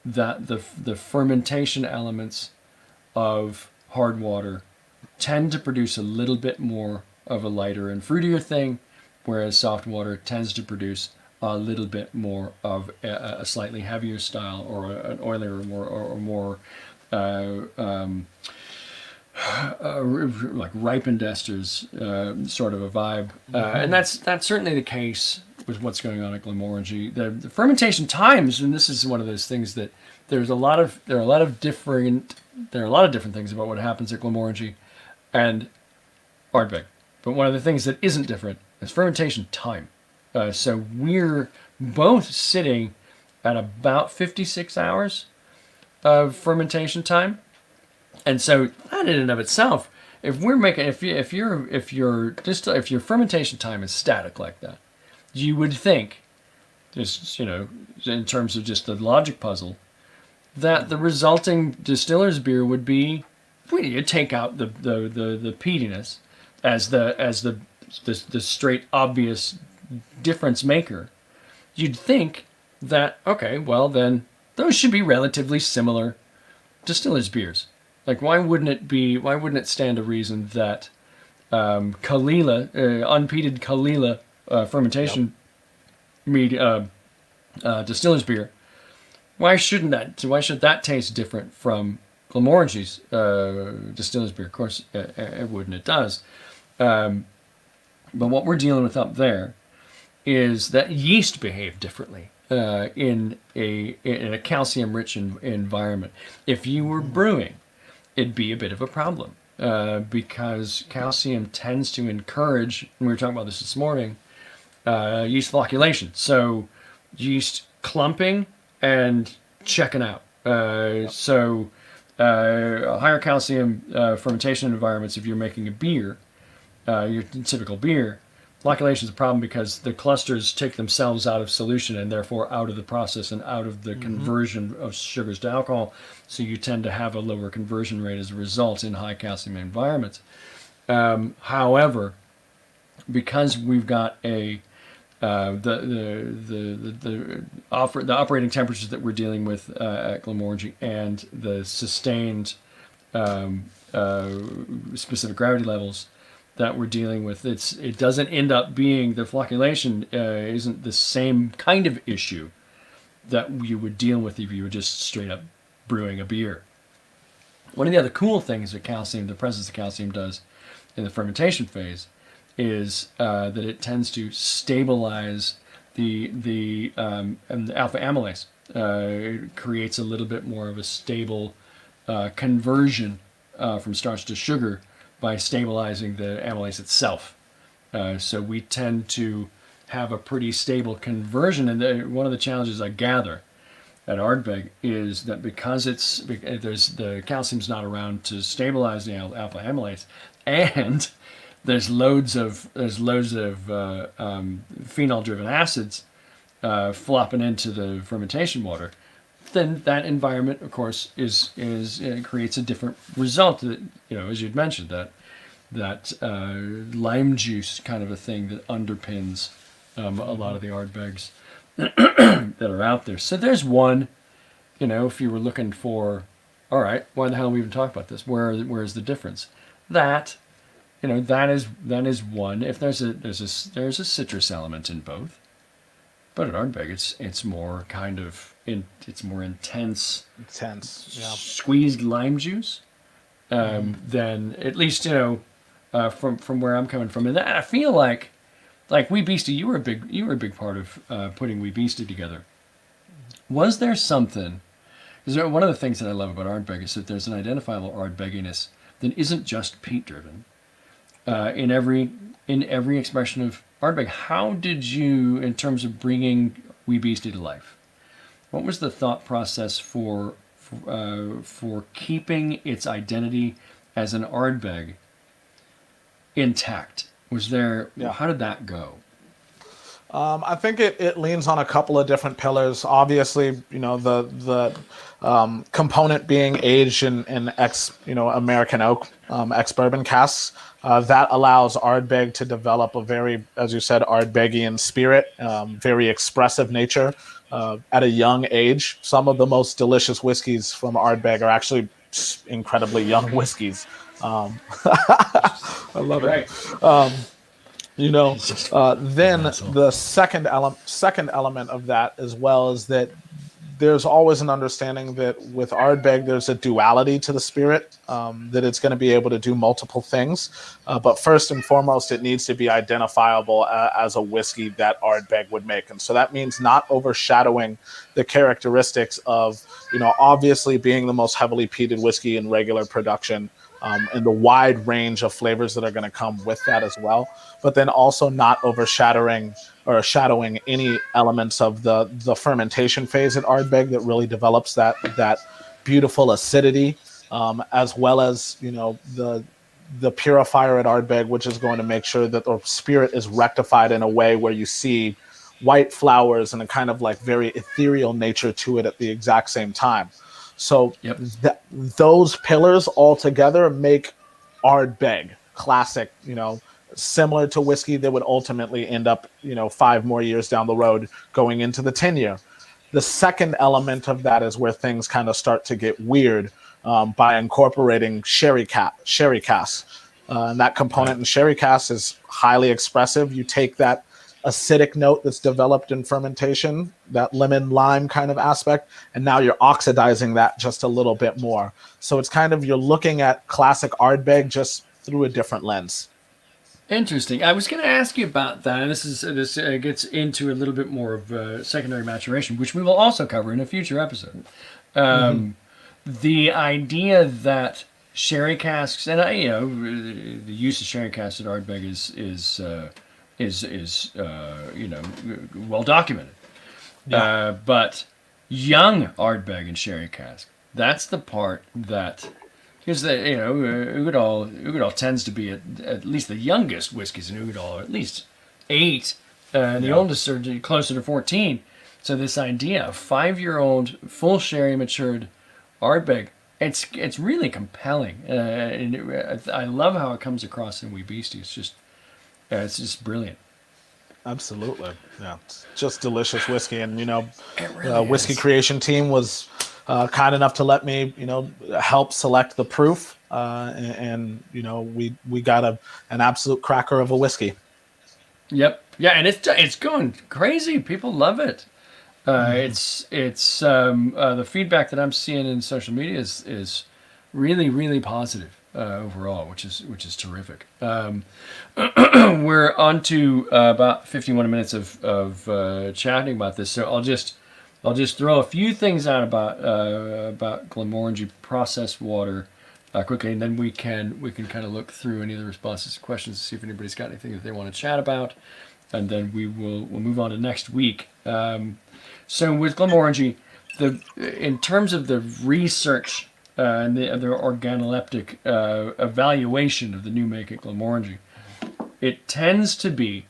A: that the fermentation elements of hard water tend to produce a little bit more of a lighter and fruitier thing, whereas soft water tends to produce a little bit more of a slightly heavier style, or an oilier or more like ripened esters, sort of a vibe, and that's certainly the case with what's going on at Glenmorangie. The fermentation times, and this is one of those things that there are a lot of different things about what happens at Glenmorangie and Ardbeg, but one of the things that isn't different is fermentation time. So we're both sitting at about 56 hours of fermentation time. And so that in and of itself, if your fermentation time is static like that, you would think, just in terms of just the logic puzzle, that the resulting distiller's beer would be you take out the peatiness as the straight obvious difference maker, you'd think that, okay, well then those should be relatively similar distillers beers. Like why wouldn't it stand to reason that Kalila, unpeated Kalila fermentation distiller's beer, why should that taste different from Glenmorangie's distiller's beer? Of course, it wouldn't. It does. But what we're dealing with up there is that yeast behave differently in a calcium-rich environment. If you were brewing, it'd be a bit of a problem because calcium tends to encourage, and we were talking about this morning, yeast flocculation. So yeast clumping and checking out. Higher calcium fermentation environments, if you're making a beer, your typical beer, flocculation is a problem because the clusters take themselves out of solution and therefore out of the process and out of the conversion of sugars to alcohol. So you tend to have a lower conversion rate as a result in high calcium environments. However, because we've got the operating temperatures that we're dealing with at Glenmorangie and the sustained specific gravity levels that we're dealing with, it doesn't end up being, the flocculation isn't the same kind of issue that you would deal with if you were just straight up brewing a beer. One of the other cool things that the presence of calcium does in the fermentation phase is that it tends to stabilize the alpha amylase. It creates a little bit more of a stable conversion from starch to sugar by stabilizing the amylase itself. So we tend to have a pretty stable conversion. And one of the challenges I gather at Ardbeg is that because the calcium's not around to stabilize the alpha amylase, and there's loads of phenol-driven acids flopping into the fermentation water, then that environment, of course, creates a different result. That, as you'd mentioned, that lime juice kind of a thing that underpins a lot of the Ardbegs that are out there. So there's one. If you were looking for, all right, why the hell are we even talking about this? Where's the difference? That is one. If there's a citrus element in both, but at Ardbeg it's more kind of it's more intense,
B: yeah,
A: squeezed lime juice than, at least from where I'm coming from. And I feel like Wee Beastie, you were a big part of putting Wee Beastie together. Was there something? Because one of the things that I love about Ardbeg is that there's an identifiable Ardbegginess that isn't just peat driven. In every expression of Ardbeg, how did you, in terms of bringing Wee Beastie to life, what was the thought process for keeping its identity as an Ardbeg intact? Was there?
B: Yeah.
A: How did that go?
B: I think it leans on a couple of different pillars. Obviously, the component being aged in American oak ex-bourbon casks. That allows Ardbeg to develop a very, as you said, Ardbegian spirit, very expressive nature at a young age. Some of the most delicious whiskeys from Ardbeg are actually incredibly young whiskeys. I love it. Then the second element of that as well is that there's always an understanding that with Ardbeg there's a duality to the spirit, that it's going to be able to do multiple things, but first and foremost it needs to be identifiable as a whiskey that Ardbeg would make. And so that means not overshadowing the characteristics of obviously being the most heavily peated whiskey in regular production, and the wide range of flavors that are going to come with that as well, but then also not overshadowing any elements of the fermentation phase at Ardbeg that really develops that beautiful acidity, as well as the purifier at Ardbeg, which is going to make sure that the spirit is rectified in a way where you see white flowers and a kind of like very ethereal nature to it at the exact same time. So
A: Yep.
B: those pillars all together make Ardbeg classic, similar to whiskey that would ultimately end up, 5 more years down the road going into the 10-year. The second element of that is where things kind of start to get weird, by incorporating sherry cask. And that component in sherry cask is highly expressive. You take that acidic note that's developed in fermentation, that lemon lime kind of aspect, and now you're oxidizing that just a little bit more. So it's kind of, you're looking at classic Ardbeg just through a different lens.
A: Interesting. I was going to ask you about that, and this gets into a little bit more of secondary maturation, which we will also cover in a future episode. The idea that sherry casks, and the use of sherry casks at Ardbeg is well documented.
B: Yeah.
A: But young Ardbeg and sherry cask, that's the part that, because Ugadal tends to be at least the youngest whiskeys in Ugadal are at least 8, and the oldest are closer to 14. So this idea of 5-year-old full sherry matured Ardbeg, it's really compelling, and I love how it comes across in Wee Beastie. It's just brilliant.
B: Absolutely. Yeah. It's just delicious whiskey. And,
A: Really
B: Whiskey
A: is.
B: Creation team was kind enough to let me, help select the proof. We got an absolute cracker of a whiskey.
A: Yep. Yeah, and it's going crazy. People love it. It's the feedback that I'm seeing in social media is really, really positive overall, which is terrific. We're on to about 51 minutes of chatting about this, so I'll just throw a few things out about Glenmorangie processed water quickly, and then we can kind of look through any of the responses to questions to see if anybody's got anything that they want to chat about, and then we'll move on to next week. So with Glenmorangie, in terms of the research and the organoleptic evaluation of the new make at Glenmorangie, it tends to be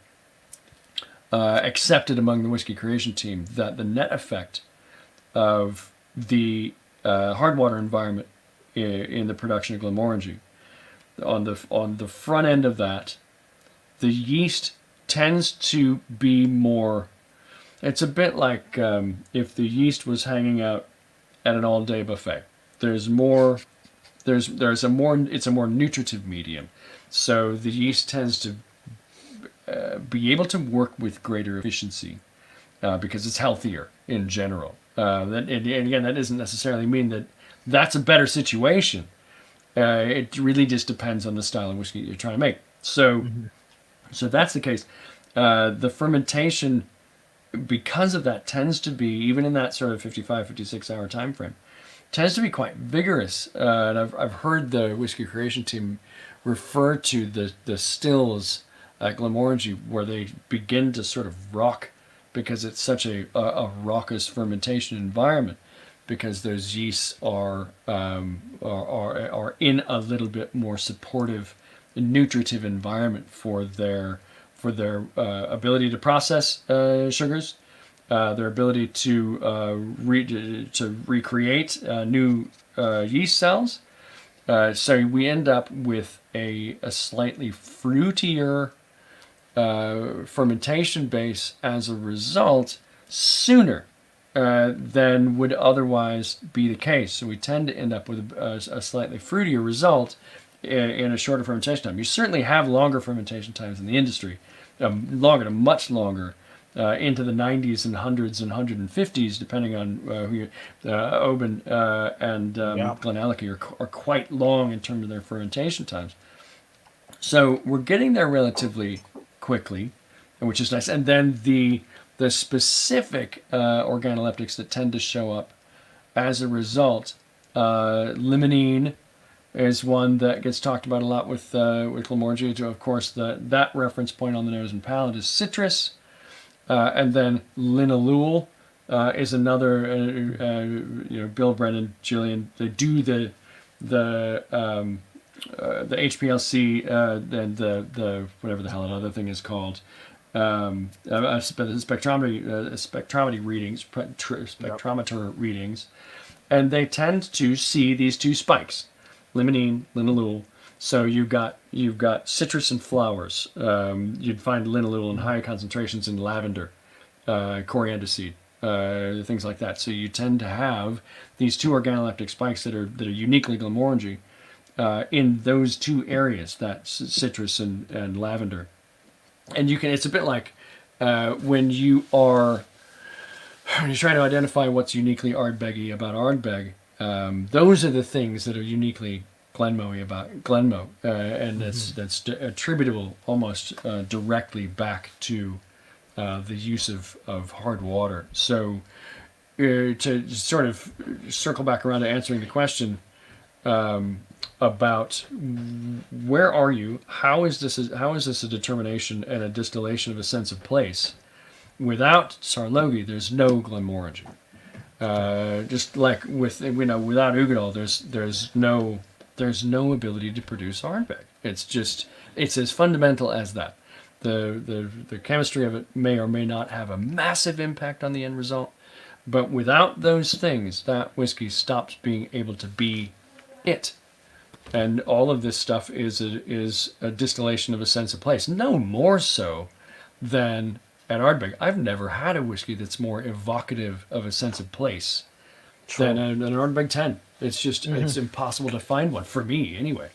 A: accepted among the Whiskey Creation team that the net effect of the hard water environment in the production of Glenmorangie, on the front end of that, the yeast tends to be more. It's a bit like if the yeast was hanging out at an all-day buffet. There's more. It's a more nutritive medium, so the yeast tends to be able to work with greater efficiency because it's healthier in general. And again, that doesn't necessarily mean that that's a better situation. It really just depends on the style of whiskey you're trying to make. So that's the case. The fermentation, because of that, tends to be, even in that sort of 55, 56 hour time frame, tends to be quite vigorous. And I've heard the Whiskey Creation team refer to the stills at Glenmorangie where they begin to sort of rock because it's such a raucous fermentation environment, because those yeasts are in a little bit more supportive, nutritive environment for their ability to process sugars, their ability to recreate new yeast cells. So we end up with a slightly fruitier fermentation base as a result sooner than would otherwise be the case. So we tend to end up with a slightly fruitier result in a shorter fermentation time. You certainly have longer fermentation times in the industry, much longer, into the 90s and 100s and 150s, depending on who you. Oban and Glenallachie are quite long in terms of their fermentation times. So we're getting there relatively quickly, which is nice. And then the specific organoleptics that tend to show up as a result, limonene is one that gets talked about a lot with Glenmorangie. Of course, that reference point on the nose and palate is citrus, and then linalool is another. Bill Brennan, Julian, they do the HPLC and the whatever the hell another thing is called, spectrometry readings, spectrometer readings, and they tend to see these two spikes, limonene, linalool. So you've got citrus and flowers. You'd find linalool in high concentrations in lavender, coriander seed, things like that. So you tend to have these two organoleptic spikes that are uniquely glamorangey in those two areas, that citrus and lavender. And you can, it's a bit like when you're trying to identify what's uniquely Ardbeggy about Ardbeg. Those are the things that are uniquely Glenmoe about Glenmoe, and that's attributable almost directly back to the use of hard water. So to sort of circle back around to answering the question about where are you, how is this a determination and a distillation of a sense of place? Without Sarlogi, there's no Glenmorangie. Just like without Ugadal, there's no ability to produce Ardbeg. It's as fundamental as that. The chemistry of it may or may not have a massive impact on the end result, but without those things, that whiskey stops being able to be it. And all of this stuff is a distillation of a sense of place. No more so than at Ardbeg. I've never had a whiskey that's more evocative of a sense of place than an Ardbeg 10. It's just it's impossible to find one, for me anyway.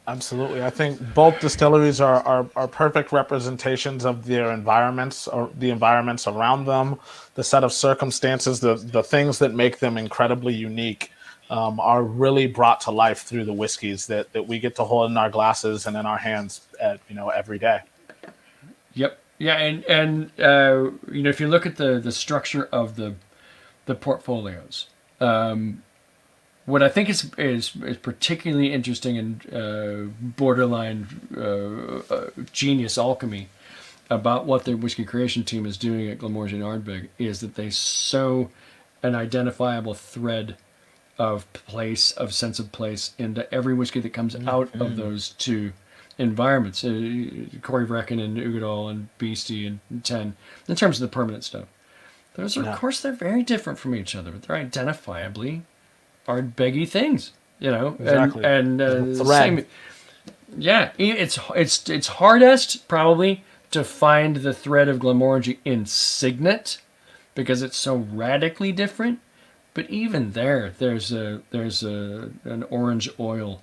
B: Absolutely. I think both distilleries are perfect representations of their environments, or the environments around them, the set of circumstances, the things that make them incredibly unique. Are really brought to life through the whiskeys that we get to hold in our glasses and in our hands every day.
A: Yep. Yeah, and if you look at the structure of the portfolios, what I think is particularly interesting and borderline genius alchemy about what the whiskey creation team is doing at Glenmorangie and Ardbeg is that they sow an identifiable thread of place, of sense of place, into every whiskey that comes out of those two environments. Corey Vrecken and Ugadal and Beastie and 10, in terms of the permanent stuff. Those are, of course, they're very different from each other, but they're identifiably Ardbeggy things,
B: Exactly.
A: and same. Yeah, it's hardest probably to find the thread of Glenmorangie in Signet because it's so radically different. But even there's an orange oil,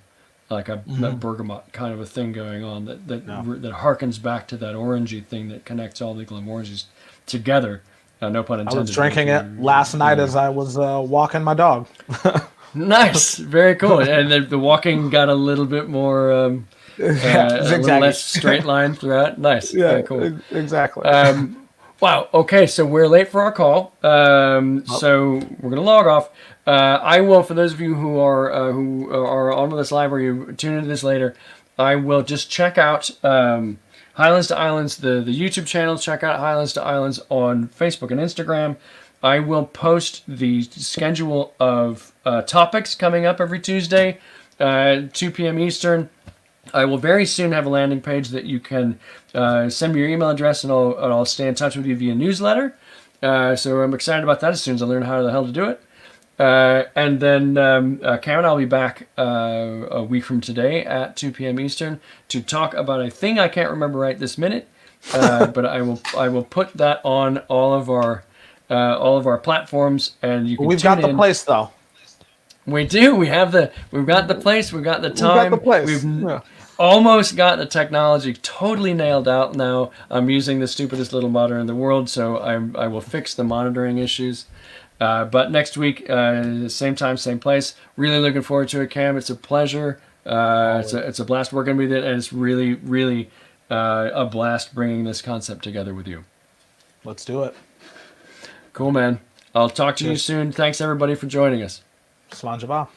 A: like a bergamot kind of a thing going on that harkens back to that orangey thing that connects all the Glenmorangies together. No pun intended.
B: I was drinking it last night as I was walking my dog.
A: Nice, very cool. And the walking got a little bit more, a little less straight line throughout. Nice, very cool.
B: Exactly.
A: Wow. Okay, so we're late for our call. So we're gonna log off. I will, for those of you who are on with us live or you tune into this later, I will just check out Highlands to Islands, the YouTube channel. Check out Highlands to Islands on Facebook and Instagram. I will post the schedule of topics coming up every Tuesday, 2 p.m. Eastern. I will very soon have a landing page that you can send me your email address, and I'll stay in touch with you via newsletter. So I'm excited about that as soon as I learn how the hell to do it. And then Cameron, I'll be back a week from today at 2 p.m. Eastern to talk about a thing I can't remember right this minute, but I will put that on all of our platforms, and you can.
B: We've got the place though.
A: We do. We've got the place. We've got the time.
B: We've got the place.
A: We've almost got the technology totally nailed out now. I'm using the stupidest little modder in the world, so I will fix the monitoring issues. But next week, same time, same place. Really looking forward to it, Cam. It's a pleasure. It's a blast working with it, and it's really, really a blast bringing this concept together with you.
B: Let's do it.
A: Cool, man. I'll talk to you soon. Thanks, everybody, for joining us.
B: Slanjava.